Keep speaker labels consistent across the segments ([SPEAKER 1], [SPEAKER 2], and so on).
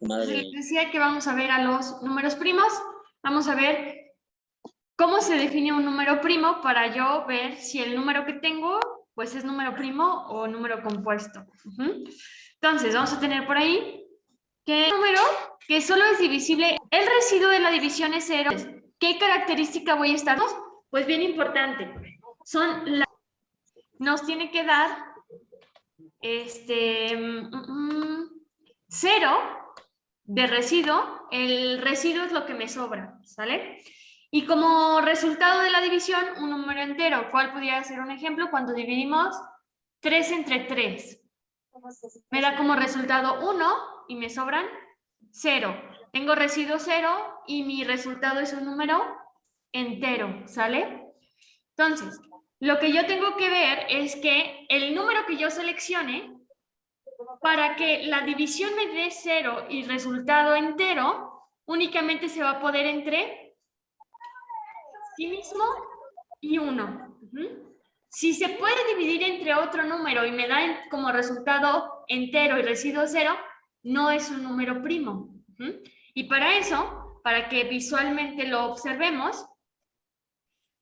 [SPEAKER 1] Les decía que vamos a ver a los números primos. Vamos a ver cómo se define un número primo para yo ver si el número que tengo pues es número primo o número compuesto. Entonces, vamos a tener por ahí que el número que solo es divisible, el residuo de la división es 0. ¿Qué característica voy a estar? Pues bien importante. Nos tiene que dar 0 de residuo. El residuo es lo que me sobra, ¿sale? Y como resultado de la división, un número entero. ¿Cuál podría ser un ejemplo? Cuando dividimos 3 entre 3. Me da como resultado 1 y me sobran 0. Tengo residuo 0 y mi resultado es un número entero, ¿sale? Entonces, lo que yo tengo que ver es que el número que yo seleccione, para que la división me dé 0 y resultado entero, únicamente se va a poder entre sí mismo y 1. Si se puede dividir entre otro número y me da como resultado entero y residuo 0, no es un número primo. Y para eso, para que visualmente lo observemos,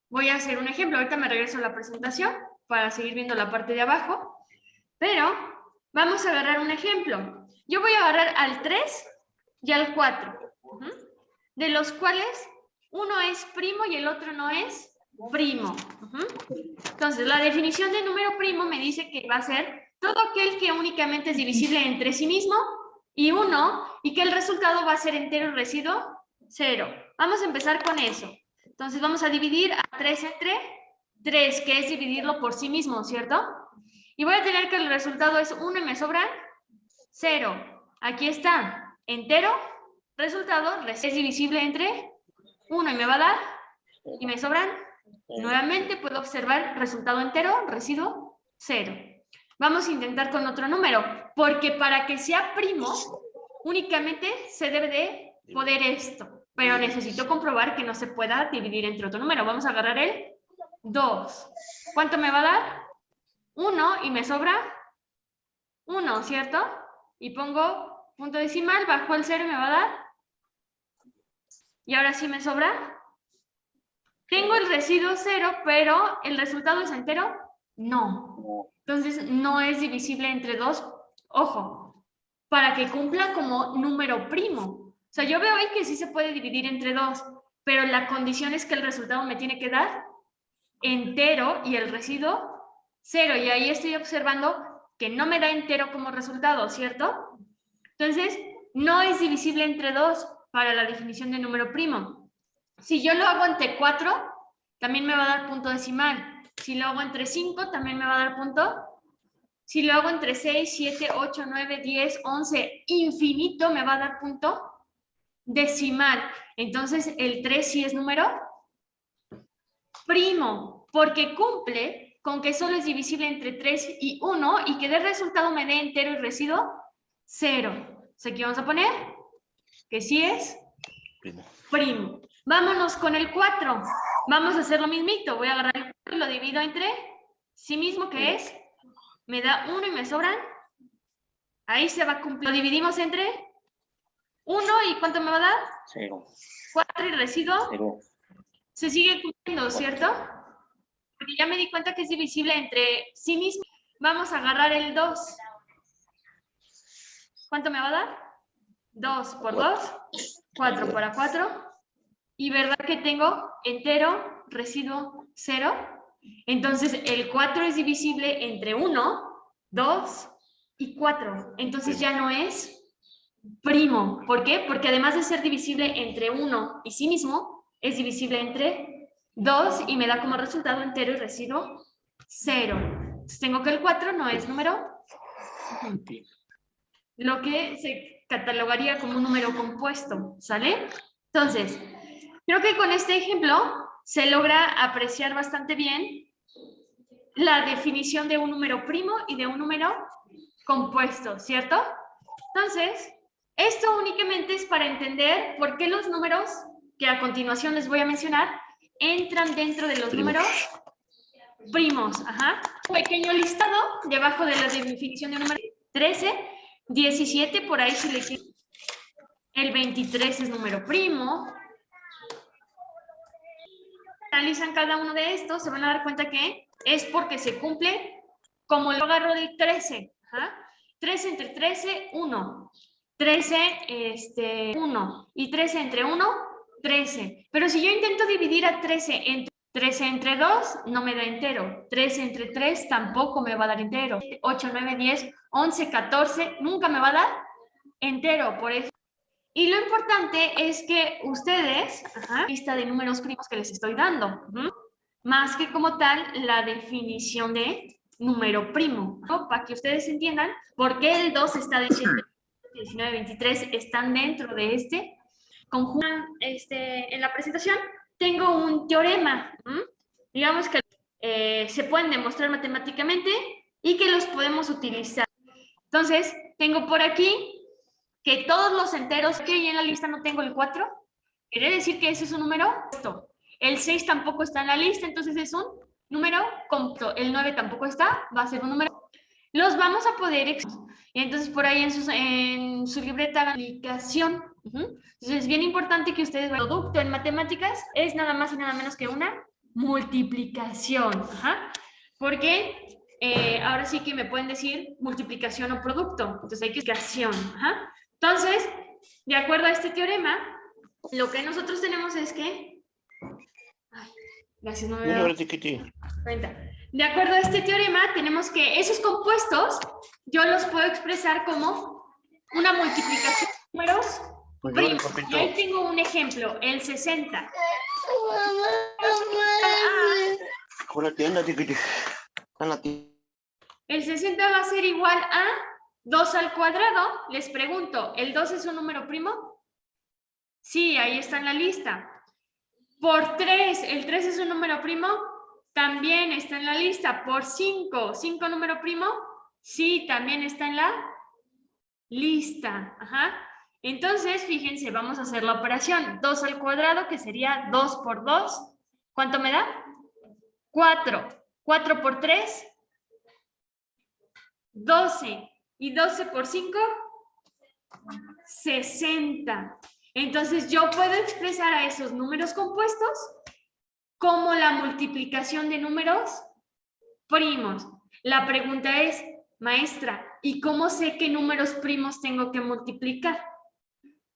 [SPEAKER 1] voy a hacer un ejemplo. Ahorita me regreso a la presentación para seguir viendo la parte de abajo, pero vamos a agarrar un ejemplo. Yo voy a agarrar al 3 y al 4, de los cuales uno es primo y el otro no es primo. Entonces, la definición de número primo me dice que va a ser todo aquel que únicamente es divisible entre sí mismo y 1, y que el resultado va a ser entero y residuo 0. Vamos a empezar con eso. Entonces, vamos a dividir a 3 entre 3, que es dividirlo por sí mismo, ¿cierto? Y voy a tener que el resultado es 1 y me sobran 0. Aquí está, entero, resultado, es divisible entre 1 y me va a dar, y me sobran. Nuevamente puedo observar resultado entero, residuo 0. Vamos a intentar con otro número, porque para que sea primo, únicamente se debe de poder esto, pero necesito comprobar que no se pueda dividir entre otro número. Vamos a agarrar el 2. ¿Cuánto me va a dar? 1 y me sobra 1, ¿cierto? Y pongo punto decimal, bajo el 0 y me va a dar. Y ahora sí me sobra. ¿Tengo el residuo 0, pero el resultado es entero? No. Entonces, no es divisible entre 2. Ojo, para que cumpla como número primo. O sea, yo veo ahí que sí se puede dividir entre 2, pero la condición es que el resultado me tiene que dar entero y el residuo 0. Y ahí estoy observando que no me da entero como resultado, ¿cierto? Entonces, no es divisible entre 2 para la definición de número primo. Si yo lo hago entre 4, también me va a dar punto decimal. Si lo hago entre 5, también me va a dar punto. Si lo hago entre 6, 7, 8, 9, 10, 11, infinito, me va a dar punto decimal. Entonces, el 3 sí es número primo, porque cumple con que solo es divisible entre 3 y 1 y que de resultado me dé entero y residuo 0. Entonces, aquí vamos a poner que sí es primo. Vámonos con el 4. Vamos a hacer lo mismito. Voy a agarrar el 4 y lo divido entre sí mismo, que es, me da 1 y me sobran. Ahí se va a cumplir. Lo dividimos entre 1 y ¿cuánto me va a dar?
[SPEAKER 2] 0.
[SPEAKER 1] 4 y residuo
[SPEAKER 2] 0.
[SPEAKER 1] Se sigue cumpliendo, ¿cierto? Porque ya me di cuenta que es divisible entre sí mismo. Vamos a agarrar el 2. ¿Cuánto me va a dar? 2 por 2, 4 por 4. Y ¿verdad que tengo entero, residuo 0? Entonces, el 4 es divisible entre 1, 2 y 4. Entonces ya no es primo. ¿Por qué? Porque además de ser divisible entre 1 y sí mismo, es divisible entre 2 y me da como resultado entero y residuo 0. Entonces tengo que el 4 no es número, lo que se catalogaría como un número compuesto, ¿sale? Entonces, creo que con este ejemplo se logra apreciar bastante bien la definición de un número primo y de un número compuesto, ¿cierto? Entonces, esto únicamente es para entender por qué los números que a continuación les voy a mencionar entran dentro de los números primos. Un pequeño listado debajo de la definición de un número 13, 17, por ahí si le quieren. El 23 es número primo. Analizan cada uno de estos, se van a dar cuenta que es porque se cumple como lo agarro del 13. ¿Ah? 13 entre 13, 1. 13, 1. Y 13 entre 1, 13. Pero si yo intento dividir a 13 entre 2, no me da entero. 13 entre 3 tampoco me va a dar entero. 8, 9, 10, 11, 14, nunca me va a dar entero. Por eso. Y lo importante es que ustedes, lista de números primos que les estoy dando, más que como tal la definición de número primo, ¿no? Para que ustedes entiendan por qué el 2 está dentro de 19, 23 están dentro de este conjunto. En la presentación tengo un teorema, digamos que se pueden demostrar matemáticamente y que los podemos utilizar. Entonces, tengo por aquí que todos los enteros que hay en la lista no tengo el 4, quiere decir que ese es un número compuesto. El 6 tampoco está en la lista, entonces es un número compuesto. El 9 tampoco está, va a ser un número. Los vamos a poder y entonces por ahí en su libreta hagan aplicación. Entonces es bien importante que ustedes vean el producto en matemáticas es nada más y nada menos que una multiplicación. Porque ahora sí que me pueden decir multiplicación o producto. Entonces hay que multiplicación. Entonces, de acuerdo a este teorema, lo que nosotros tenemos es que... Ay, gracias, no me veo. De acuerdo a este teorema, tenemos que esos compuestos yo los puedo expresar como una multiplicación de números primos. Y ahí tengo un ejemplo, el 60. El 60 va a ser igual a 2 al cuadrado. Les pregunto, ¿el 2 es un número primo? Sí, ahí está en la lista. Por 3, ¿el 3 es un número primo? También está en la lista. Por 5, ¿5 número primo? Sí, también está en la lista. Entonces, fíjense, vamos a hacer la operación. 2 al cuadrado, que sería 2 por 2. ¿Cuánto me da? 4. 4 por 3. 12. ¿Y 12 por 5? 60. Entonces, yo puedo expresar a esos números compuestos como la multiplicación de números primos. La pregunta es, maestra, ¿y cómo sé qué números primos tengo que multiplicar?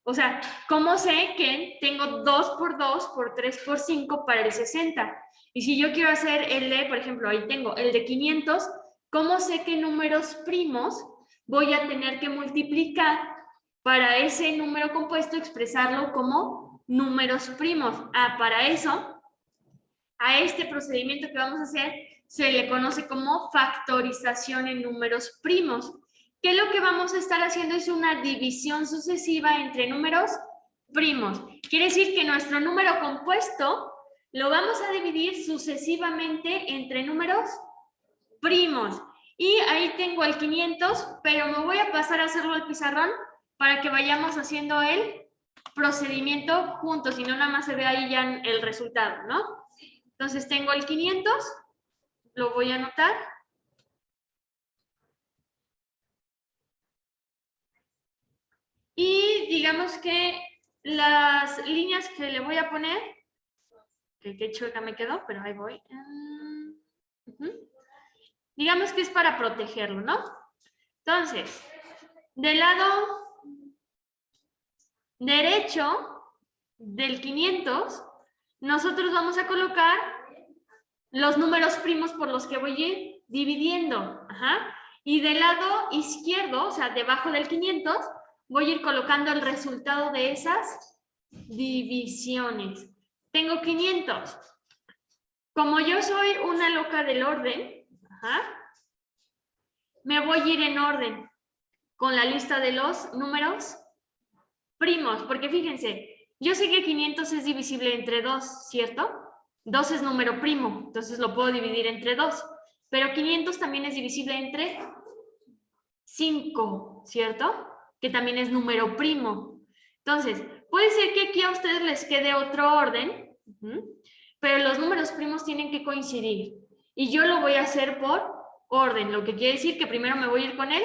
[SPEAKER 1] O sea, ¿cómo sé que tengo 2 por 2 por 3 por 5 para el 60? Y si yo quiero hacer el de, por ejemplo, ahí tengo el de 500, ¿cómo sé qué números primos voy a tener que multiplicar para ese número compuesto expresarlo como números primos? Para eso, a este procedimiento que vamos a hacer se le conoce como factorización en números primos. ¿Qué lo que vamos a estar haciendo? Es una división sucesiva entre números primos. Quiere decir que nuestro número compuesto lo vamos a dividir sucesivamente entre números primos. Y ahí tengo el 500, pero me voy a pasar a hacerlo al pizarrón para que vayamos haciendo el procedimiento juntos, y no nada más se ve ahí ya el resultado, ¿no? Entonces tengo el 500, lo voy a anotar. Y digamos que las líneas que le voy a poner, que chueca me quedó, pero ahí voy. Digamos que es para protegerlo, ¿no? Entonces, del lado derecho del 500, nosotros vamos a colocar los números primos por los que voy a ir dividiendo. Y del lado izquierdo, o sea, debajo del 500, voy a ir colocando el resultado de esas divisiones. Tengo 500. Como yo soy una loca del orden, me voy a ir en orden con la lista de los números primos, porque fíjense, yo sé que 500 es divisible entre 2, ¿cierto? 2 es número primo, entonces lo puedo dividir entre 2, pero 500 también es divisible entre 5, ¿cierto? Que también es número primo. Entonces, puede ser que aquí a ustedes les quede otro orden, pero los números primos tienen que coincidir. Y yo lo voy a hacer por orden, lo que quiere decir que primero me voy a ir con el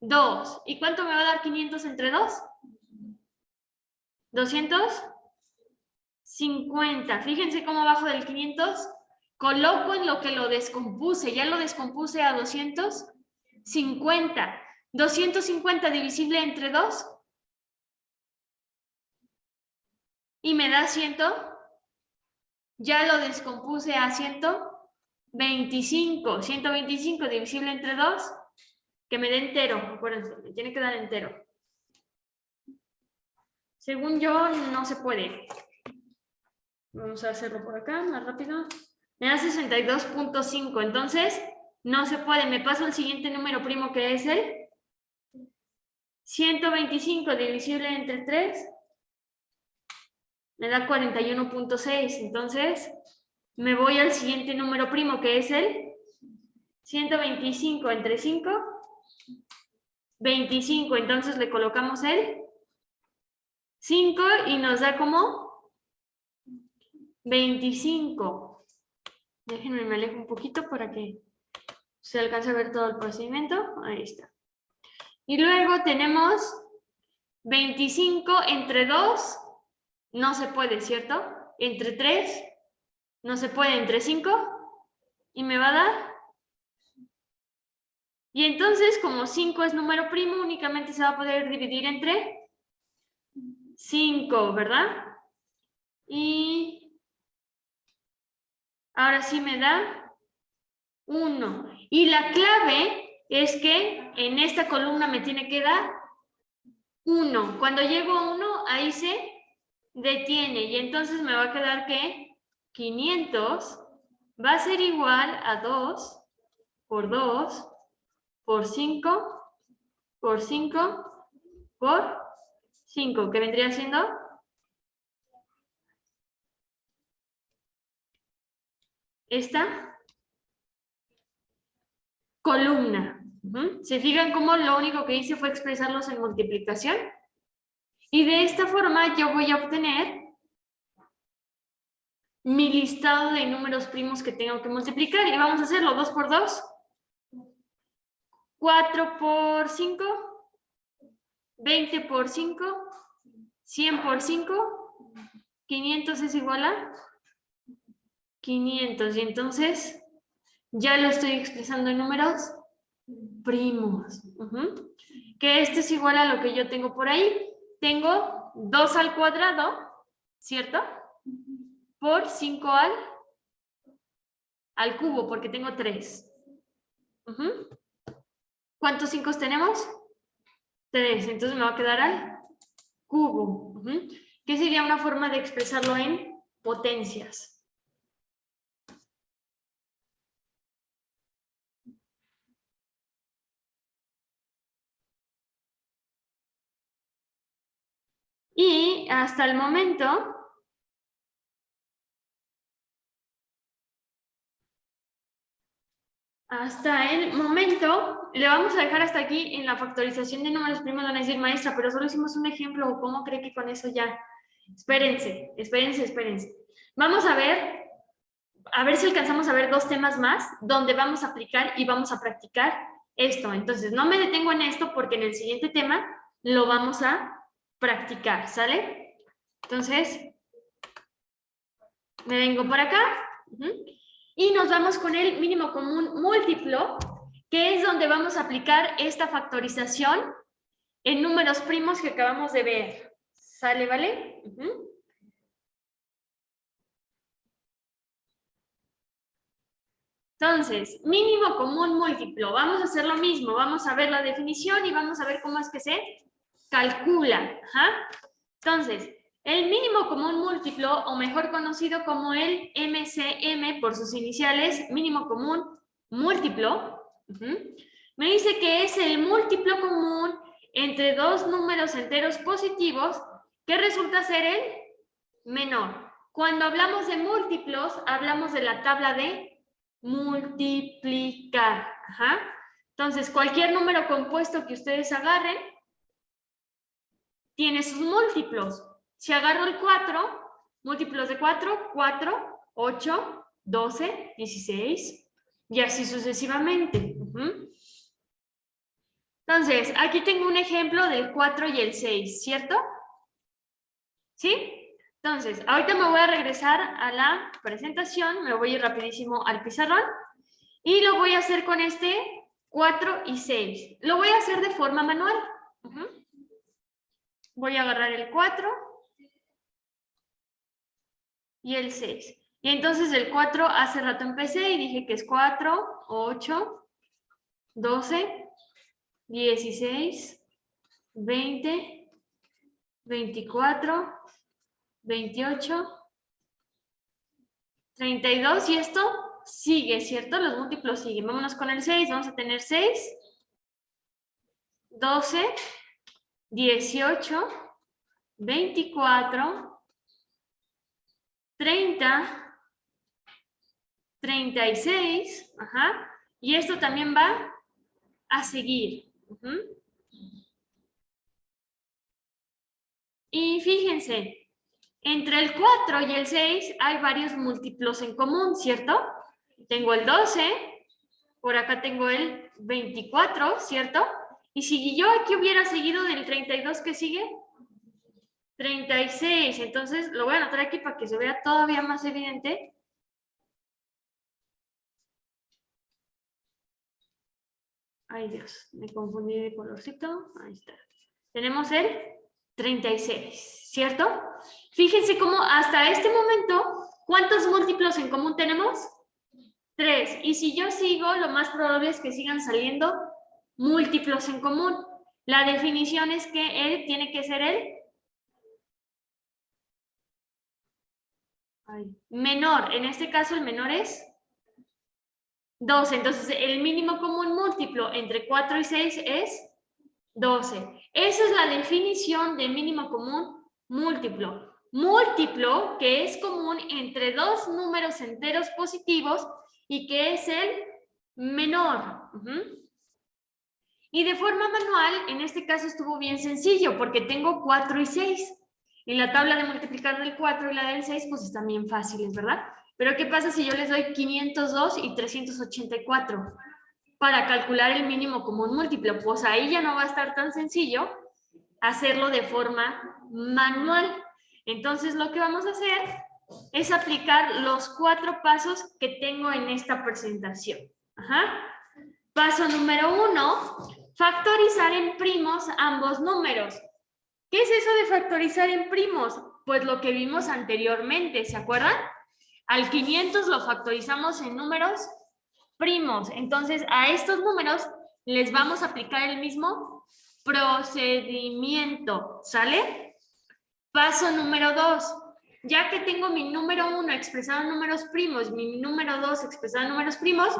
[SPEAKER 1] 2. ¿Y cuánto me va a dar 500 entre 2? 250. Fíjense cómo abajo del 500 coloco en lo que lo descompuse. Ya lo descompuse a 250. 250 divisible entre 2. Y me da 100. Ya lo descompuse a 125. 125 divisible entre 2. Que me dé entero. Acuérdense, me tiene que dar entero. Según yo, no se puede. Vamos a hacerlo por acá, más rápido. Me da 62.5. Entonces, no se puede. Me paso al siguiente número primo, que es el 125 divisible entre 3. Me da 41.6. Entonces, me voy al siguiente número primo, que es el 125 entre 5. 25. Entonces, le colocamos el 5 y nos da como 25. Déjenme, me alejo un poquito para que se alcance a ver todo el procedimiento. Ahí está. Y luego tenemos 25 entre 2. No se puede, ¿cierto? Entre 3. No se puede, entre 5. Y me va a dar. Y entonces, como 5 es número primo, únicamente se va a poder dividir entre 5, ¿verdad? Y ahora sí me da 1. Y la clave es que en esta columna me tiene que dar 1. Cuando llego a 1, ahí se detiene. Y entonces me va a quedar que 500 va a ser igual a 2 por 2 por 5 por 5 por 5, que vendría siendo esta columna. ¿Se fijan cómo lo único que hice fue expresarlos en multiplicación? Y de esta forma yo voy a obtener mi listado de números primos que tengo que multiplicar. Y vamos a hacerlo 2 por 2. 4 por 5. 20 por 5. 100 por 5. 500 es igual a 500. Y entonces ya lo estoy expresando en números primos. Que esto es igual a lo que yo tengo por ahí. Tengo 2 al cuadrado, ¿cierto? Por 5 al cubo, porque tengo 3. ¿Cuántos 5 tenemos? 3. Entonces me va a quedar al cubo. ¿Qué sería una forma de expresarlo en potencias? Y hasta el momento, le vamos a dejar hasta aquí en la factorización de números primos. Van a decir, maestra, pero solo hicimos un ejemplo. ¿Cómo cree que con eso ya? Espérense. Vamos a ver si alcanzamos a ver 2 temas más donde vamos a aplicar y vamos a practicar esto. Entonces, no me detengo en esto porque en el siguiente tema lo vamos a practicar, ¿sale? Entonces, me vengo por acá. Y nos vamos con el mínimo común múltiplo, que es donde vamos a aplicar esta factorización en números primos que acabamos de ver. ¿Sale, vale? Entonces, mínimo común múltiplo. Vamos a hacer lo mismo. Vamos a ver la definición y vamos a ver cómo es que se calcula. Entonces, el mínimo común múltiplo, o mejor conocido como el MCM por sus iniciales, mínimo común múltiplo, me dice que es el múltiplo común entre 2 números enteros positivos que resulta ser el menor. Cuando hablamos de múltiplos, hablamos de la tabla de multiplicar. Entonces, cualquier número compuesto que ustedes agarren tiene sus múltiplos. Si agarro el 4, múltiplos de 4, 4, 8, 12, 16 y así sucesivamente. Entonces, aquí tengo un ejemplo del 4 y el 6, ¿cierto? ¿Sí? Entonces, ahorita me voy a regresar a la presentación, me voy a ir rapidísimo al pizarrón y lo voy a hacer con este 4 y 6. Lo voy a hacer de forma manual. Voy a agarrar el 4 y el 6. Y entonces el 4 hace rato empecé y dije que es 4, 8, 12, 16, 20, 24, 28, 32 y esto sigue, ¿cierto? Los múltiplos siguen. Vámonos con el 6. Vamos a tener 6, 12, 18, 24, 30, 36, ajá, y esto también va a seguir. Y fíjense, entre el 4 y el 6 hay varios múltiplos en común, ¿cierto? Tengo el 12, por acá tengo el 24, ¿cierto? Y si yo aquí hubiera seguido del 32, ¿qué sigue? 36, entonces lo voy a anotar aquí para que se vea todavía más evidente. Ay Dios, me confundí de colorcito. Ahí está. Tenemos el 36, ¿cierto? Fíjense cómo hasta este momento, ¿cuántos múltiplos en común tenemos? 3. Y si yo sigo, lo más probable es que sigan saliendo múltiplos en común. La definición es que él tiene que ser el menor. En este caso, el menor es 12. Entonces, el mínimo común múltiplo entre 4 y 6 es 12. Esa es la definición de mínimo común múltiplo. Múltiplo que es común entre dos números enteros positivos y que es el menor. Y de forma manual, en este caso estuvo bien sencillo porque tengo 4 y 6. Y la tabla de multiplicar del 4 y la del 6 pues están bien fáciles, ¿verdad? Pero ¿qué pasa si yo les doy 502 y 384 para calcular el mínimo común múltiplo? Pues ahí ya no va a estar tan sencillo hacerlo de forma manual. Entonces lo que vamos a hacer es aplicar los 4 pasos que tengo en esta presentación. Paso número 1, factorizar en primos ambos números. ¿Qué es eso de factorizar en primos? Pues lo que vimos anteriormente, ¿se acuerdan? Al 500 lo factorizamos en números primos. Entonces, a estos números les vamos a aplicar el mismo procedimiento, ¿sale? Paso número 2. Ya que tengo mi número 1 expresado en números primos, mi número 2 expresado en números primos,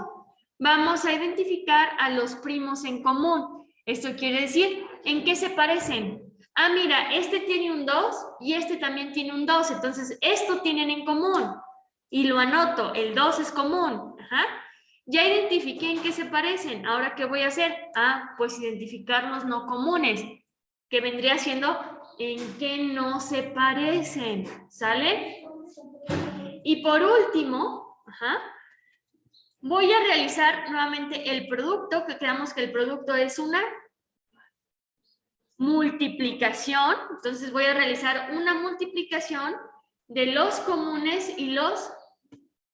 [SPEAKER 1] vamos a identificar a los primos en común. Esto quiere decir, ¿en qué se parecen? Ah, mira, este tiene un 2 y este también tiene un 2. Entonces, esto tienen en común. Y lo anoto, el 2 es común. Ya identifiqué en qué se parecen. Ahora, ¿qué voy a hacer? Ah, pues identificar los no comunes, que vendría siendo en qué no se parecen. ¿Sale? Y por último, voy a realizar nuevamente el producto, que creamos que el producto es una multiplicación. Entonces voy a realizar una multiplicación de los comunes y los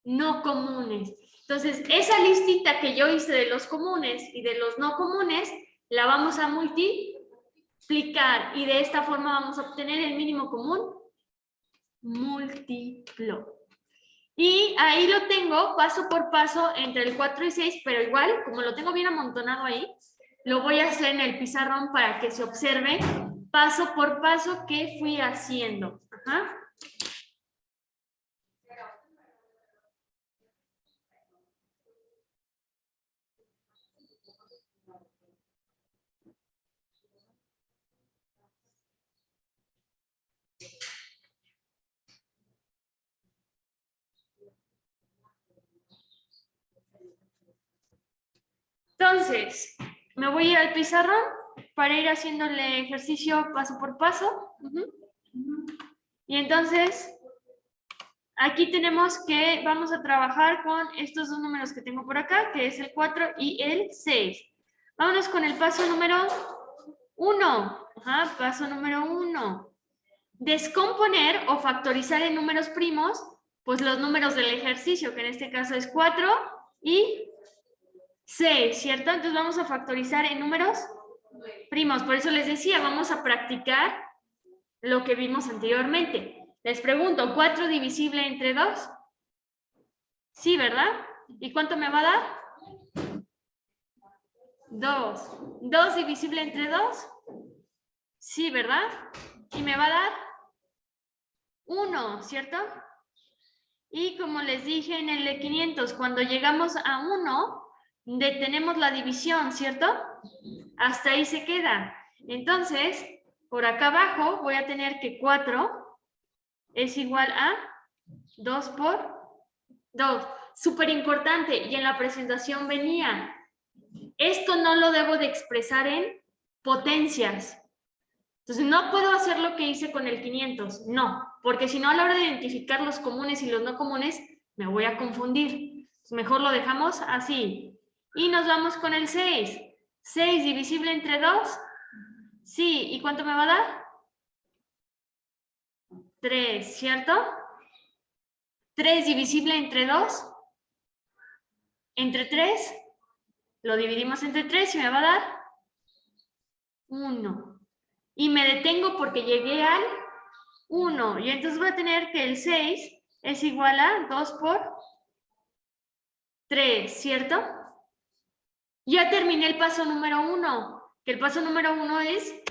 [SPEAKER 1] no comunes. Entonces, esa listita que yo hice de los comunes y de los no comunes, la vamos a multiplicar y de esta forma vamos a obtener el mínimo común múltiplo. Y ahí lo tengo paso por paso entre el 4 y 6, pero igual, como lo tengo bien amontonado ahí, lo voy a hacer en el pizarrón para que se observe paso por paso qué fui haciendo. Entonces, me voy a ir al pizarrón para ir haciendo el ejercicio paso por paso. Y entonces, aquí tenemos que vamos a trabajar con estos dos números que tengo por acá, que es el 4 y el 6. Vámonos con el paso número 1. Paso número 1. descomponer o factorizar en números primos, pues los números del ejercicio, que en este caso es 4 y 6, ¿cierto? Entonces vamos a factorizar en números primos. Por eso les decía, vamos a practicar lo que vimos anteriormente. Les pregunto, ¿4 divisible entre 2? Sí, ¿verdad? ¿Y cuánto me va a dar? 2. ¿2 divisible entre 2? Sí, ¿verdad? Y me va a dar 1, ¿cierto? Y como les dije en el de 500, cuando llegamos a 1, detenemos la división, ¿cierto? Hasta ahí se queda. Entonces, por acá abajo voy a tener que 4 es igual a 2 por 2. Súper importante. Y en la presentación venía. Esto no lo debo de expresar en potencias. Entonces, no puedo hacer lo que hice con el 500. No, porque si no, a la hora de identificar los comunes y los no comunes, me voy a confundir. Mejor lo dejamos así. Y nos vamos con el 6. 6 divisible entre 2. Sí, ¿y cuánto me va a dar? 3, ¿cierto? 3 divisible entre 2. Entre 3. Lo dividimos entre 3 y me va a dar 1. Y me detengo porque llegué al 1. Y entonces voy a tener que el 6 es igual a 2 por 3, ¿cierto? Ya terminé el paso número 1. Que el paso número 1 es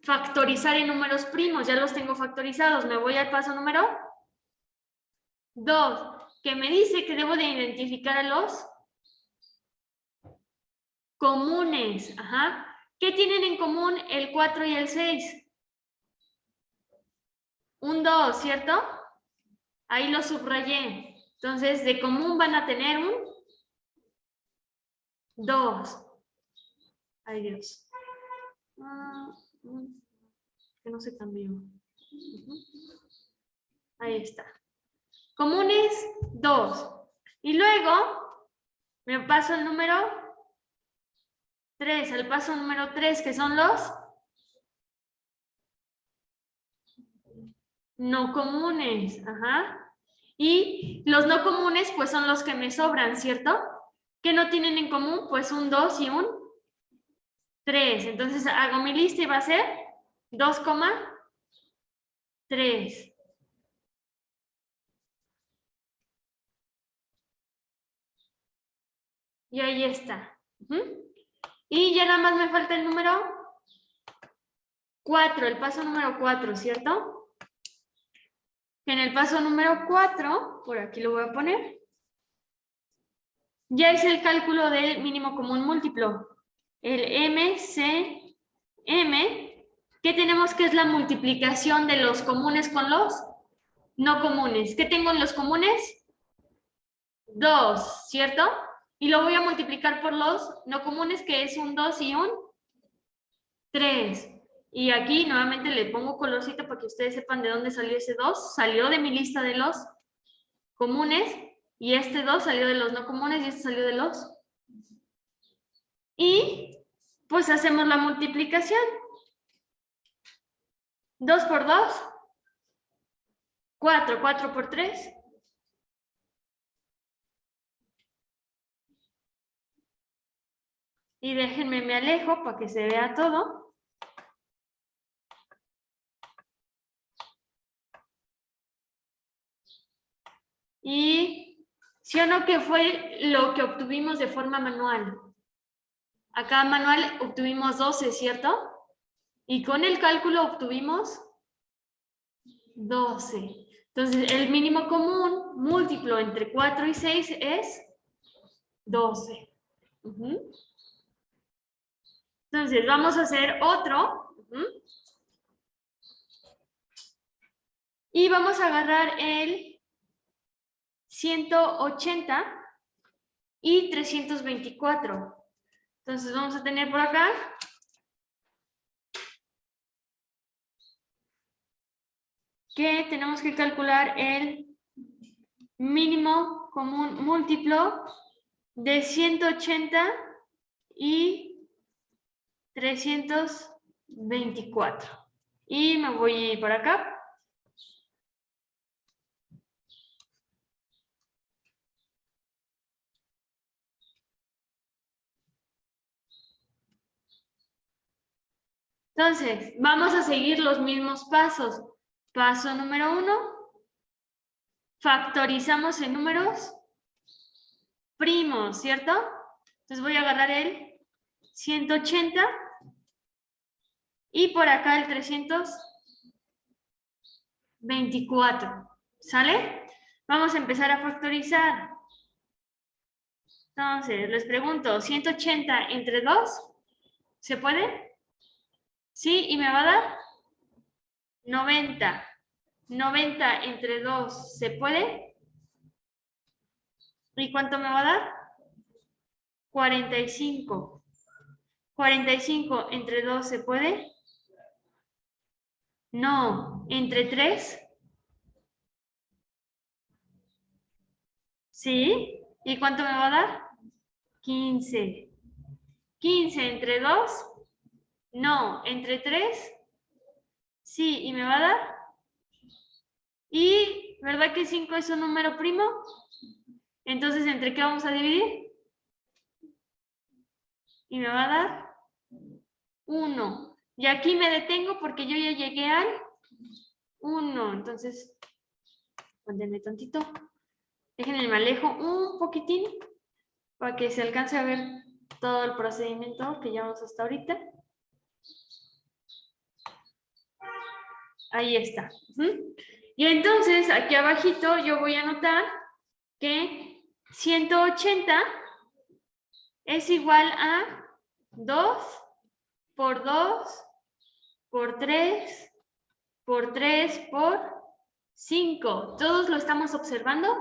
[SPEAKER 1] factorizar en números primos. Ya los tengo factorizados. Me voy al paso número 2. Que me dice que debo de identificar a los comunes. Ajá. ¿Qué tienen en común el 4 y el 6? Un 2, ¿cierto? Ahí lo subrayé. Entonces, de común van a tener un 2. Ay, Dios. Que no se cambió. Ahí está. Comunes, 2. Y luego, me paso el número 3, el paso número 3, que son los no comunes. Ajá. Y los no comunes, pues son los que me sobran, ¿cierto? ¿Qué no tienen en común? Pues un 2 y un 3. Entonces hago mi lista y va a ser 2,3. Y ahí está. Y ya nada más me falta el número 4, el paso número 4, ¿cierto? En el paso número 4, por aquí lo voy a poner, ya es el cálculo del mínimo común múltiplo. El MCM, ¿qué tenemos que es la multiplicación de los comunes con los no comunes? ¿Qué tengo en los comunes? 2, ¿cierto? Y lo voy a multiplicar por los no comunes, que es un 2 y un 3. Y aquí nuevamente le pongo colorcito para que ustedes sepan de dónde salió ese 2. Salió de mi lista de los comunes y este 2 salió de los no comunes y este salió de los. Y pues hacemos la multiplicación. 2 por 2, 4. 4 por 3. Y déjenme, me alejo para que se vea todo. Y sí o no que fue lo que obtuvimos de forma manual. Acá manual obtuvimos 12, ¿cierto? Y con el cálculo obtuvimos 12. Entonces, el mínimo común múltiplo entre 4 y 6 es 12. Entonces, vamos a hacer otro. Y vamos a agarrar el 180 y 324. Entonces, vamos a tener por acá que tenemos que calcular el mínimo común múltiplo de 180 y 324. Y me voy por acá Entonces, vamos a seguir los mismos pasos. Paso número 1, factorizamos en números primos, ¿cierto? Entonces voy a agarrar el 180 y por acá el 324, ¿sale? Vamos a empezar a factorizar. Entonces, les pregunto, 180 entre 2, ¿se puede? Sí, y me va a dar 90. 90 entre 2, ¿se puede? ¿Y cuánto me va a dar? 45. 45 entre 2, ¿se puede? No. ¿Entre 3? ¿Sí? ¿Y cuánto me va a dar? 15. 15 entre 2, no. ¿Entre 3? Sí, ¿y me va a dar? ¿Y verdad que 5 es un número primo? Entonces, ¿entre qué vamos a dividir? Y me va a dar 1. Y aquí me detengo porque yo ya llegué al 1. Entonces, pónganme tantito. Déjenme, me alejo un poquitín para que se alcance a ver todo el procedimiento que llevamos hasta ahorita. Ahí está. Y entonces, aquí abajito yo voy a anotar que 180 es igual a 2 por 2 por 3 por 3 por 5. ¿Todos lo estamos observando?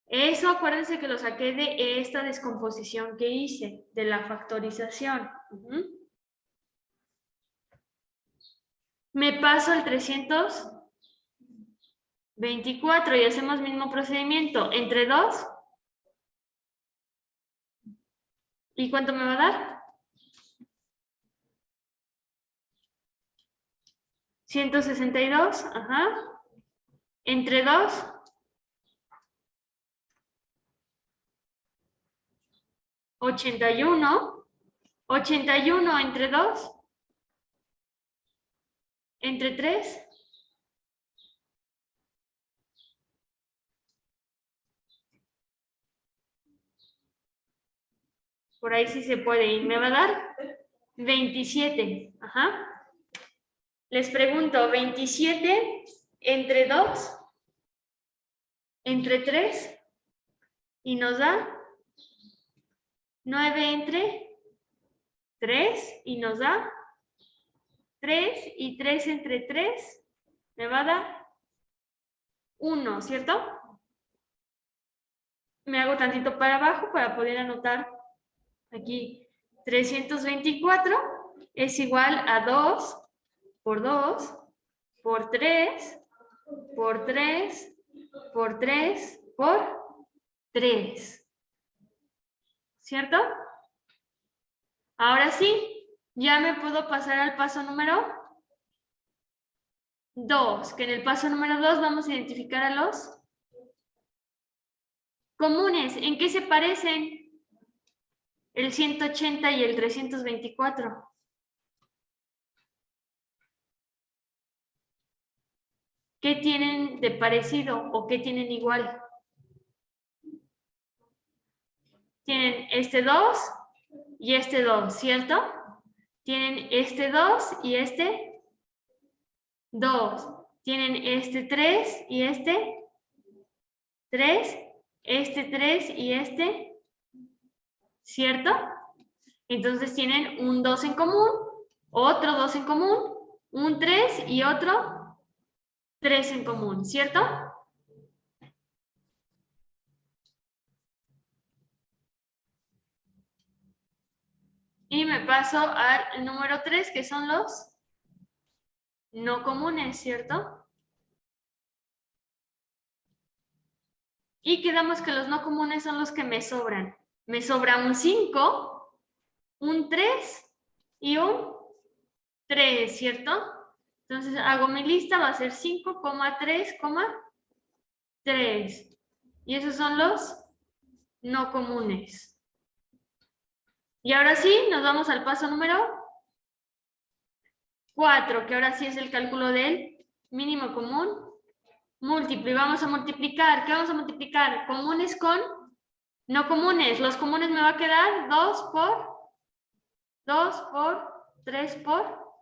[SPEAKER 1] Eso acuérdense que lo saqué de esta descomposición que hice, de la factorización. Me paso al 324 y hacemos mismo procedimiento. Entre 2. ¿Y cuánto me va a dar? 162. Ajá. Entre 2. 81. 81 entre 2. Entre 3. Por ahí sí se puede ir. Me va a dar 27. Ajá. Les pregunto, 27 entre 2, entre 3, y nos da 9 entre 3, y nos da 3, y 3 entre 3, me va a dar 1, ¿cierto? Me hago tantito para abajo para poder anotar aquí. 324 es igual a 2 por 2 por 3 por 3 por 3 por 3. ¿Cierto? Ahora sí, ya me puedo pasar al paso número 2, que en el paso número 2 vamos a identificar a los comunes. ¿En qué se parecen el 180 y el 324? ¿Qué tienen de parecido o qué tienen igual? Tienen este 2 y este 2, ¿cierto? Tienen este 2 y este 2. Tienen este 3 y este 3, este 3 y este, ¿cierto? Entonces tienen un 2 en común, otro 2 en común, un 3 y otro 3 en común, ¿cierto? Y me paso al número 3, que son los no comunes, ¿cierto? Y quedamos que los no comunes son los que me sobran. Me sobra un 5, un 3 y un 3, ¿cierto? Entonces hago mi lista, va a ser 5, 3, 3. Y esos son los no comunes. Y ahora sí, nos vamos al paso número 4, que ahora sí es el cálculo del mínimo común múltiplo. Y vamos a multiplicar. ¿Qué vamos a multiplicar? Comunes con no comunes. Los comunes me va a quedar 2 por 3 por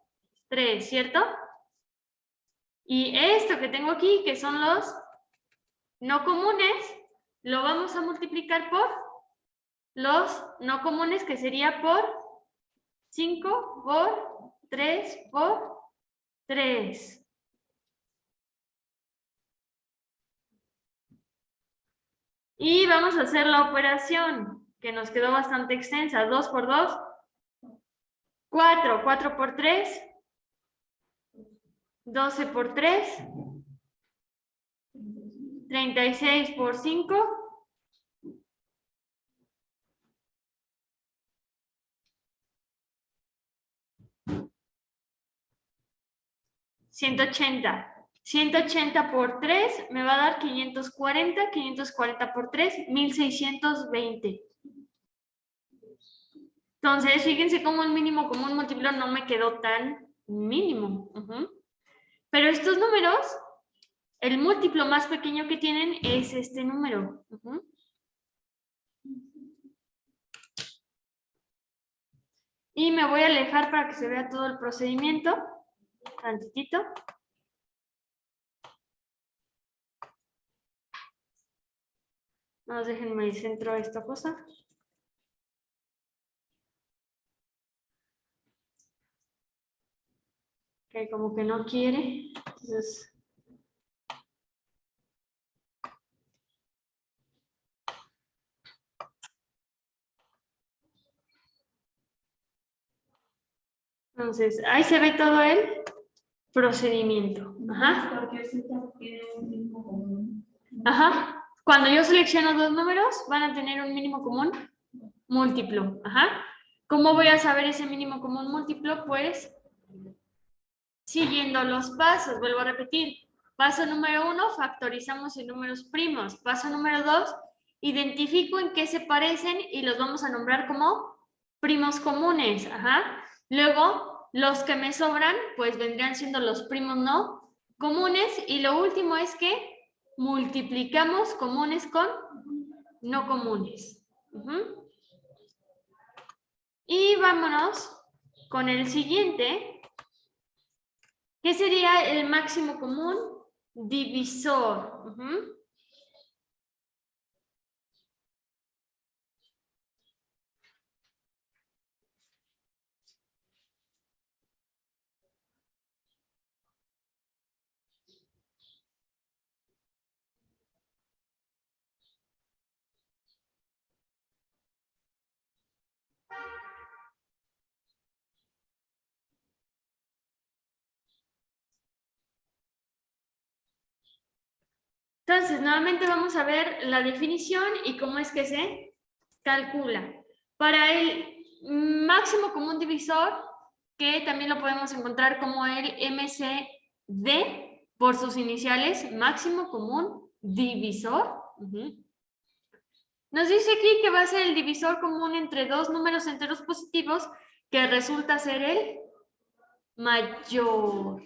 [SPEAKER 1] 3, ¿cierto? Y esto que tengo aquí, que son los no comunes, lo vamos a multiplicar por los no comunes, que sería por 5 por 3 por 3. Y vamos a hacer la operación, que nos quedó bastante extensa. 2 por 2, 4. 4 por 3, 12 por 3, 36 por 5, 180. 180 por 3 me va a dar 540. 540 por 3, 1620. Entonces, fíjense cómo el mínimo común múltiplo no me quedó tan mínimo. Pero estos números, el múltiplo más pequeño que tienen es este número. Y me voy a alejar para que se vea todo el procedimiento. Tantitito. No, déjenme el centro esta cosa. Que como que no quiere. Entonces, ahí se ve todo el procedimiento. Ajá. Cuando yo selecciono dos números, van a tener un mínimo común múltiplo. Ajá. ¿Cómo voy a saber ese mínimo común múltiplo? Pues siguiendo los pasos. Vuelvo a repetir. Paso número 1, factorizamos en números primos. Paso número 2, identifico en qué se parecen y los vamos a nombrar como primos comunes. Ajá. Luego, los que me sobran, pues vendrían siendo los primos no comunes. Y lo último es que multiplicamos comunes con no comunes. Y vámonos con el siguiente, que sería el máximo común divisor. Entonces, nuevamente vamos a ver la definición y cómo es que se calcula. Para el máximo común divisor, que también lo podemos encontrar como el MCD, por sus iniciales, máximo común divisor. Nos dice aquí que va a ser el divisor común entre dos números enteros positivos, que resulta ser el mayor.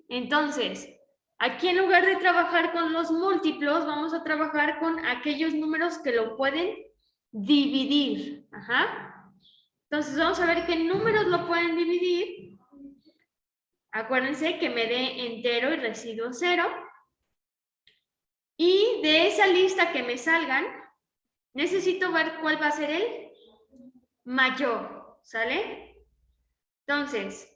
[SPEAKER 1] Entonces, aquí en lugar de trabajar con los múltiplos, vamos a trabajar con aquellos números que lo pueden dividir. Ajá. Entonces, vamos a ver qué números lo pueden dividir. Acuérdense que me dé entero y residuo 0. Y de esa lista que me salgan, necesito ver cuál va a ser el mayor. ¿Sale? Entonces,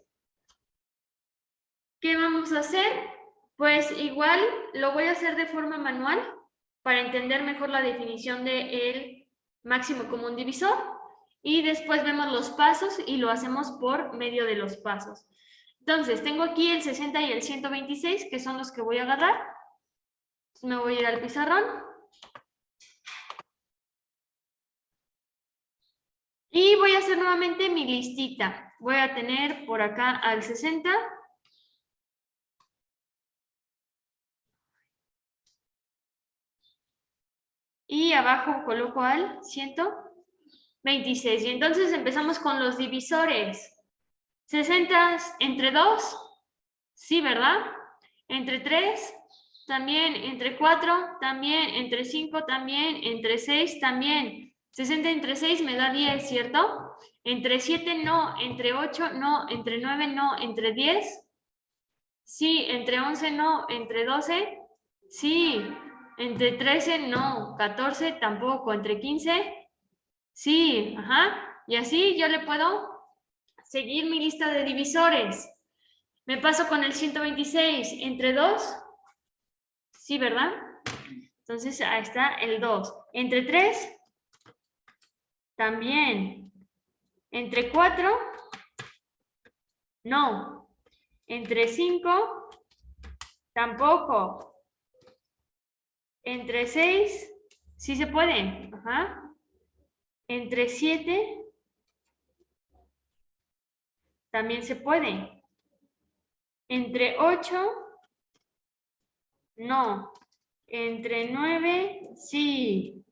[SPEAKER 1] ¿qué vamos a hacer? Pues igual lo voy a hacer de forma manual para entender mejor la definición del máximo común divisor y después vemos los pasos y lo hacemos por medio de los pasos. Entonces, tengo aquí el 60 y el 126, que son los que voy a agarrar. Me voy a ir al pizarrón. Y voy a hacer nuevamente mi listita. Voy a tener por acá al 60. Y abajo coloco al 126. Y entonces empezamos con los divisores. 60 entre 2, sí, ¿verdad? Entre 3, también. Entre 4, también. Entre 5, también. Entre 6, también. 60 entre 6 me da 10, ¿cierto? Entre 7 no, entre 8 no, entre 9 no, entre 10, sí, entre 11 no, entre 12, sí, entre 13 no, 14 tampoco, entre 15, sí, ajá. Y así yo le puedo seguir mi lista de divisores. Me paso con el 126, entre 2, sí, ¿verdad? Entonces ahí está el 2. Entre 3, también. Entre 4, no. Entre 5, tampoco. Entre 6, sí se puede. Ajá. Entre 7, también se puede. Entre 8, no. Entre 9, sí.